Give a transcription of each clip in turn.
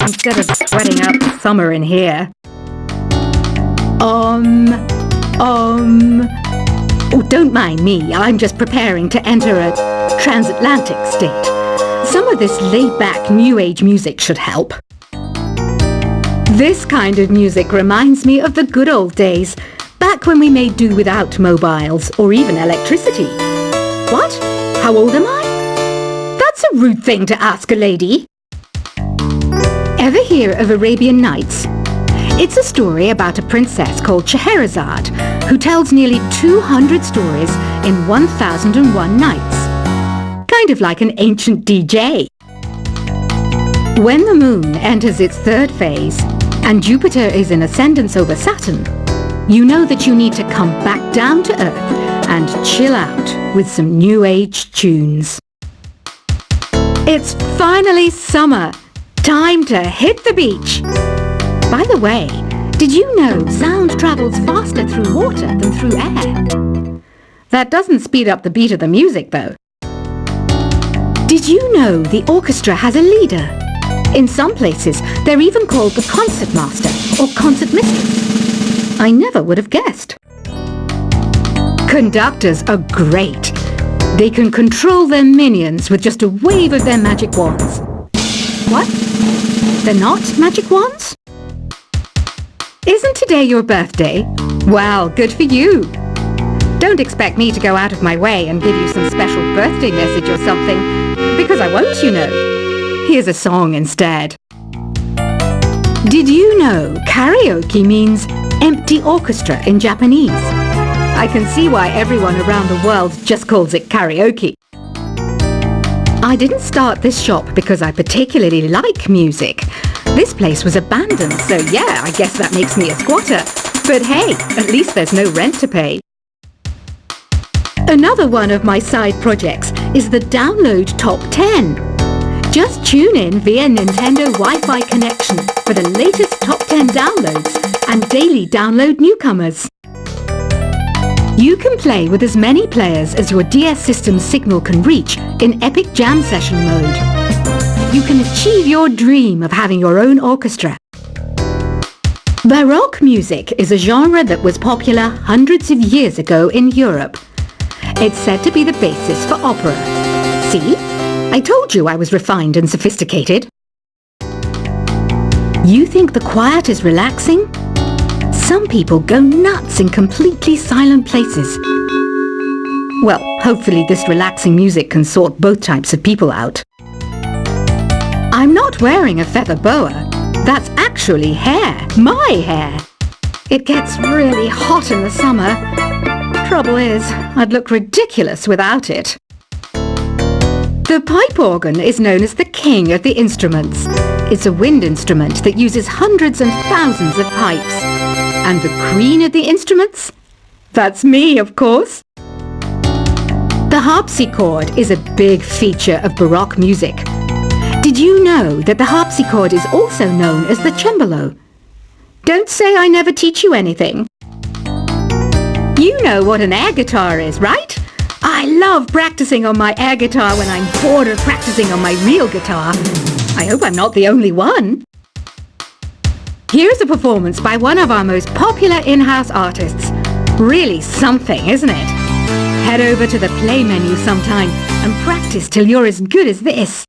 instead of sweating out the summer in here. Oh, don't mind me. I'm just preparing to enter a transatlantic state. Some of this laid-back New Age music should help. This kind of music reminds me of the good old days, back when we made do without mobiles or even electricity. What? How old am I? That's a rude thing to ask a lady. Ever hear of Arabian Nights? It's a story about a princess called Scheherazade who tells nearly 200 stories in 1001 nights. Kind of like an ancient DJ. When the moon enters its third phase and Jupiter is in ascendance over Saturn, you know that you need to come back down to Earth and chill out with some New Age tunes. It's finally summer. Time to hit the beach. By the way, did you know sound travels faster through water than through air? That doesn't speed up the beat of the music, though. Did you know the orchestra has a leader? In some places, they're even called the concertmaster or concert mistress. I never would have guessed. Conductors are great. They can control their minions with just a wave of their magic wands. What? They're not magic wands? Isn't today your birthday? Well, good for you. Don't expect me to go out of my way and give you some special birthday message or something, because I won't, you know. Here's a song instead. Did you know karaoke means empty orchestra in Japanese? I can see why everyone around the world just calls it karaoke. I didn't start this shop because I particularly like music. This place was abandoned, so yeah, I guess that makes me a squatter. But hey, at least there's no rent to pay. Another one of my side projects is the Download Top 10. Just tune in via Nintendo Wi-Fi connection for the latest top 10 downloads and daily download newcomers. You can play with as many players as your DS system's signal can reach in Epic Jam Session mode. You can achieve your dream of having your own orchestra. Baroque music is a genre that was popular hundreds of years ago in Europe. It's said to be the basis for opera. See? I told you I was refined and sophisticated. You think the quiet is relaxing? Some people go nuts in completely silent places. Well, hopefully this relaxing music can sort both types of people out. I'm not wearing a feather boa. That's actually hair. My hair. It gets really hot in the summer. Trouble is, I'd look ridiculous without it. The pipe organ is known as the king of the instruments. It's a wind instrument that uses hundreds and thousands of pipes. And the queen of the instruments? That's me, of course. The harpsichord is a big feature of Baroque music. Did you know that the harpsichord is also known as the cembalo? Don't say I never teach you anything. You know what an air guitar is, right? I love practicing on my air guitar when I'm bored of practicing on my real guitar. I hope I'm not the only one. Here's a performance by one of our most popular in-house artists. Really something, isn't it? Head over to the play menu sometime and practice till you're as good as this.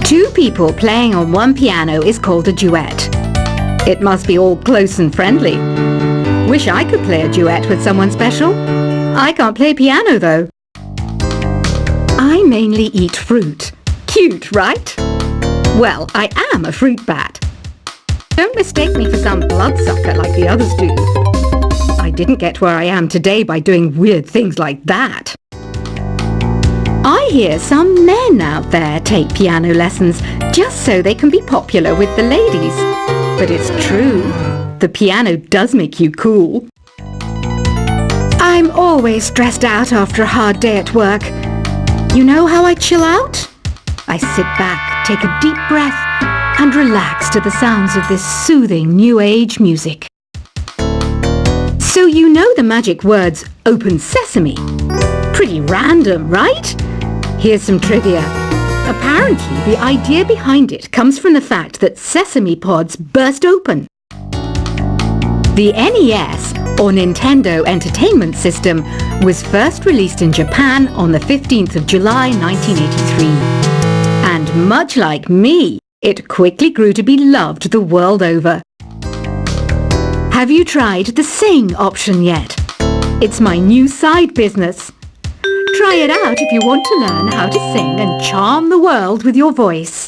Two people playing on one piano is called a duet. It must be all close and friendly. Wish I could play a duet with someone special. I can't play piano though. I mainly eat fruit. Cute, right? Well, I am a fruit bat. Don't mistake me for some bloodsucker like the others do. I didn't get where I am today by doing weird things like that. I hear some men out there take piano lessons just so they can be popular with the ladies. But it's true. The piano does make you cool. I'm always stressed out after a hard day at work. You know how I chill out? I sit back, take a deep breath, and relax to the sounds of this soothing New Age music. So you know the magic words Open Sesame? Pretty random, right? Here's some trivia. Apparently, the idea behind it comes from the fact that sesame pods burst open. The NES, or Nintendo Entertainment System, was first released in Japan on the 15th of July 1983. And much like me, it quickly grew to be loved the world over. Have you tried the Sing option yet? It's my new side business. Try it out if you want to learn how to sing and charm the world with your voice.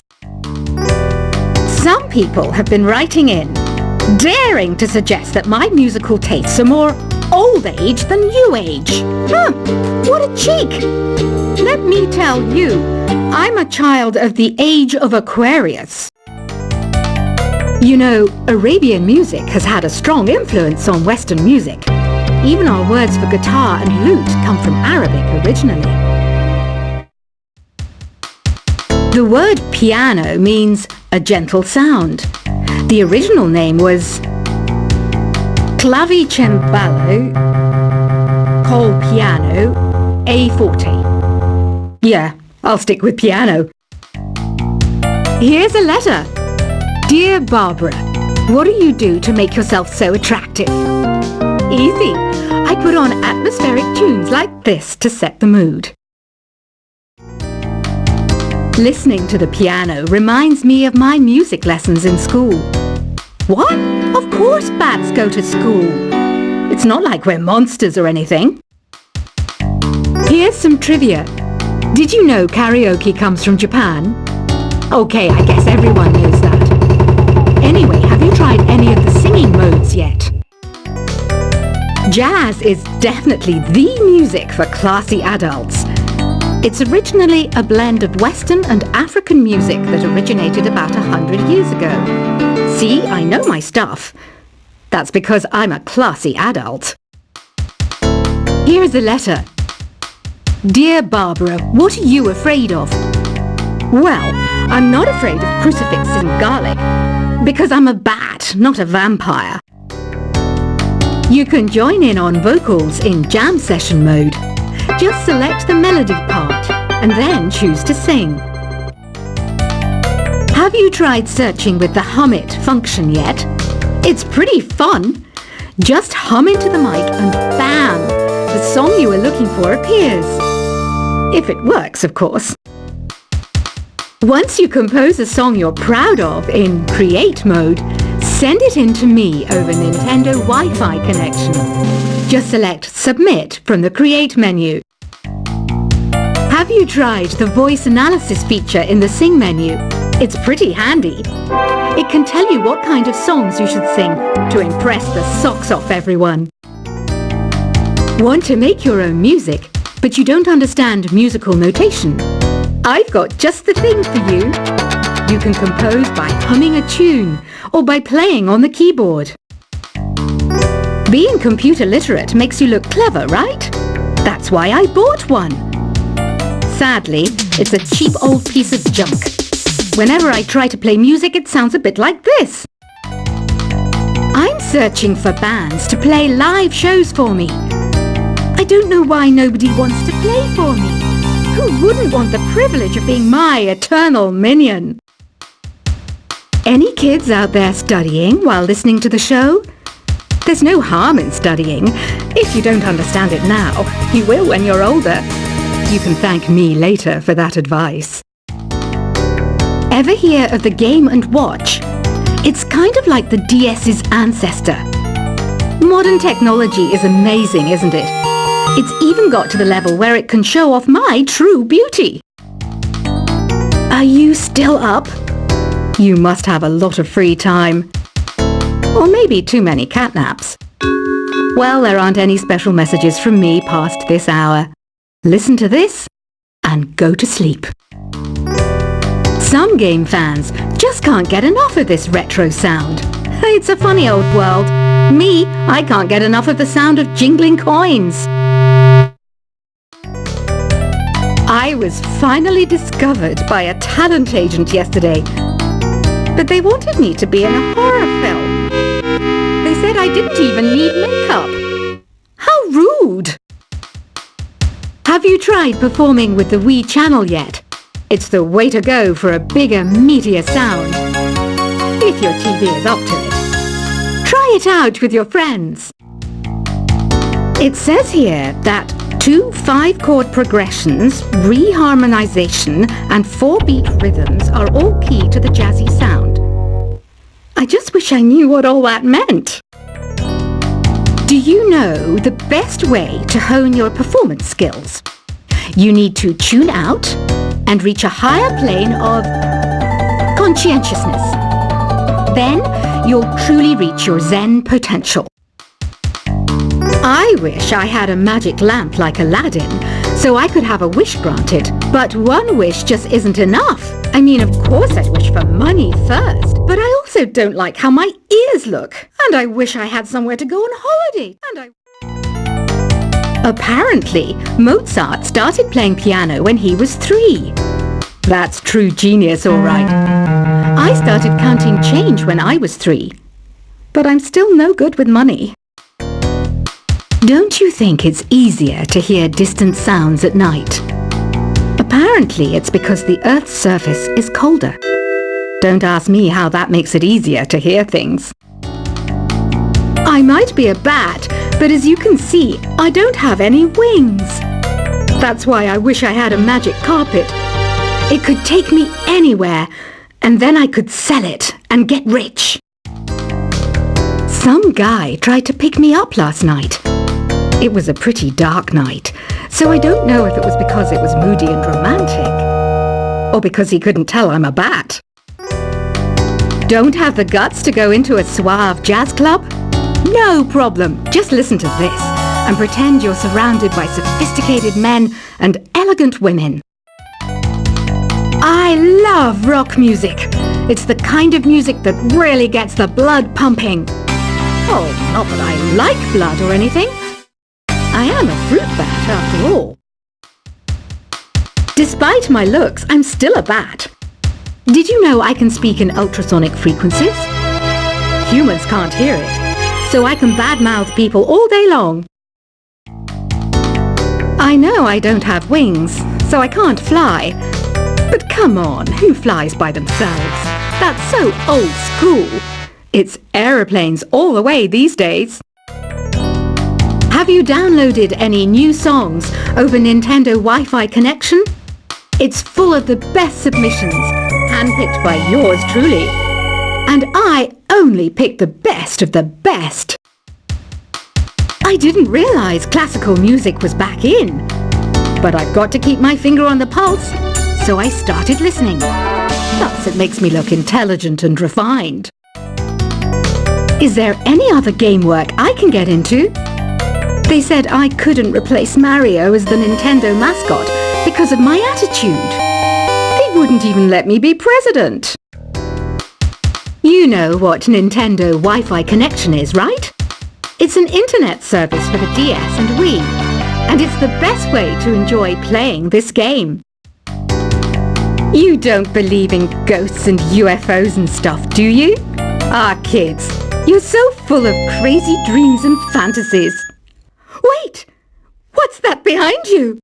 Some people have been writing in, daring to suggest that my musical tastes are more old age than new age. What a cheek! Let me tell you, I'm a child of the age of Aquarius. You know, Arabian music has had a strong influence on Western music. Even our words for guitar and lute come from Arabic originally. The word piano means a gentle sound. The original name was clavicembalo col piano a forte. Yeah, I'll stick with piano. Here's a letter. Dear Barbara, what do you do to make yourself so attractive? Easy. I put on atmospheric tunes like this to set the mood. Listening to the piano reminds me of my music lessons in school. What? Of course bats go to school. It's not like we're monsters or anything. Here's some trivia. Did you know karaoke comes from Japan? Okay, I guess everyone knows that. Anyway, have you tried any of the singing modes yet? Jazz is definitely the music for classy adults. It's originally a blend of Western and African music that originated about 100 years ago. See, I know my stuff. That's because I'm a classy adult. Here's a letter. Dear Barbara, what are you afraid of? Well, I'm not afraid of crucifix and garlic, because I'm a bat, not a vampire. You can join in on vocals in jam session mode. Just select the melody part and then choose to sing. Have you tried searching with the Hum It function yet? It's pretty fun. Just hum into the mic and bam! The song you were looking for appears. If it works, of course. Once you compose a song you're proud of in Create mode, send it in to me over Nintendo Wi-Fi connection. Just select Submit from the Create menu. Have you tried the voice analysis feature in the Sing menu? It's pretty handy. It can tell you what kind of songs you should sing to impress the socks off everyone. Want to make your own music, but you don't understand musical notation? I've got just the thing for you. You can compose by humming a tune or by playing on the keyboard. Being computer literate makes you look clever, right? That's why I bought one. Sadly, it's a cheap old piece of junk. Whenever I try to play music, it sounds a bit like this. I'm searching for bands to play live shows for me. I don't know why nobody wants to play for me. Who wouldn't want the privilege of being my eternal minion? Any kids out there studying while listening to the show? There's no harm in studying. If you don't understand it now, you will when you're older. You can thank me later for that advice. Ever hear of the Game & Watch? It's kind of like the DS's ancestor. Modern technology is amazing, isn't it? It's even got to the level where it can show off my true beauty. Are you still up? You must have a lot of free time. Or maybe too many catnaps. Well, there aren't any special messages from me past this hour. Listen to this and go to sleep. Some game fans just can't get enough of this retro sound. It's a funny old world. Me, I can't get enough of the sound of jingling coins. I was finally discovered by a talent agent yesterday, but they wanted me to be in a horror film. They said I didn't even need makeup. How rude! Have you tried performing with the Wii channel yet? It's the way to go for a bigger, meatier sound. If your TV is up to it. Try it out with your friends. It says here that 2 5-chord progressions, reharmonization, and 4-beat rhythms are all key to the jazzy sound. I just wish I knew what all that meant. Do you know the best way to hone your performance skills? You need to tune out and reach a higher plane of conscientiousness. Then you'll truly reach your Zen potential. I wish I had a magic lamp like Aladdin, so I could have a wish granted. But one wish just isn't enough. I mean, of course I'd wish for money first, but I also don't like how my ears look. And I wish I had somewhere to go on holiday. Apparently, Mozart started playing piano when he was 3. That's true genius, all right. I started counting change when I was 3. But I'm still no good with money. Don't you think it's easier to hear distant sounds at night? Apparently, it's because the Earth's surface is colder. Don't ask me how that makes it easier to hear things. I might be a bat, but as you can see, I don't have any wings. That's why I wish I had a magic carpet. It could take me anywhere, and then I could sell it and get rich. Some guy tried to pick me up last night. It was a pretty dark night, so I don't know if it was because it was moody and romantic, or because he couldn't tell I'm a bat. Don't have the guts to go into a suave jazz club? No problem. Just listen to this and pretend you're surrounded by sophisticated men and elegant women. I love rock music. It's the kind of music that really gets the blood pumping. Oh, not that I like blood or anything. I am a fruit bat, after all. Despite my looks, I'm still a bat. Did you know I can speak in ultrasonic frequencies? Humans can't hear it, so I can badmouth people all day long. I know I don't have wings, so I can't fly. But come on, who flies by themselves? That's so old school. It's aeroplanes all the way these days. Have you downloaded any new songs over Nintendo Wi-Fi connection? It's full of the best submissions, handpicked by yours truly. And I only pick the best of the best. I didn't realize classical music was back in. But I've got to keep my finger on the pulse, so I started listening. Thus it makes me look intelligent and refined. Is there any other game work I can get into? They said I couldn't replace Mario as the Nintendo mascot because of my attitude. They wouldn't even let me be president. You know what Nintendo Wi-Fi connection is, right? It's an internet service for the DS and Wii, and it's the best way to enjoy playing this game. You don't believe in ghosts and UFOs and stuff, do you? Ah, kids, you're so full of crazy dreams and fantasies. Wait! What's that behind you?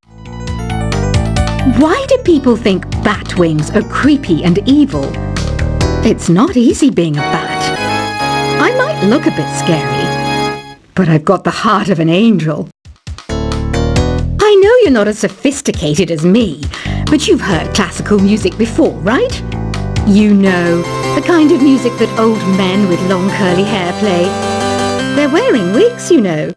Why do people think bat wings are creepy and evil? It's not easy being a bat. I might look a bit scary, but I've got the heart of an angel. I know you're not as sophisticated as me, but you've heard classical music before, right? You know, the kind of music that old men with long curly hair play. They're wearing wigs, you know.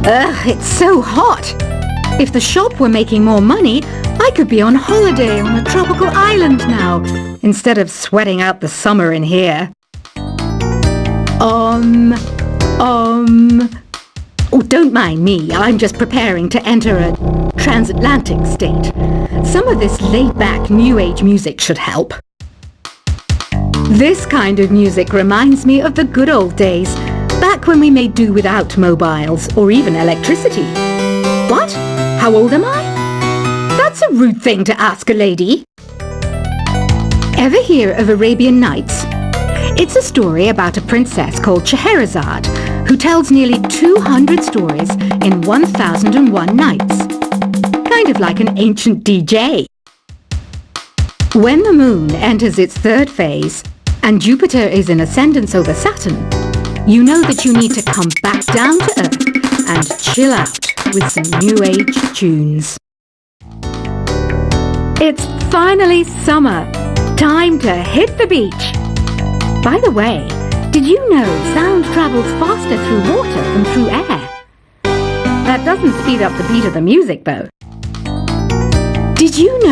Ugh, it's so hot! If the shop were making more money, I could be on holiday on a tropical island now, instead of sweating out the summer in here. Oh, don't mind me, I'm just preparing to enter a transatlantic state. Some of this laid-back New Age music should help. This kind of music reminds me of the good old days, back when we made do without mobiles or even electricity. What? How old am I? That's a rude thing to ask a lady. Ever hear of Arabian Nights? It's a story about a princess called Scheherazade, who tells nearly 200 stories in 1001 nights. Kind of like an ancient DJ. When the moon enters its third phase and Jupiter is in ascendance over Saturn, you know that you need to come back down to Earth and chill out with some New Age tunes. It's finally summer. Time to hit the beach. By the way, did you know sound travels faster through water than through air? That doesn't speed up the beat of the music, though. Did you know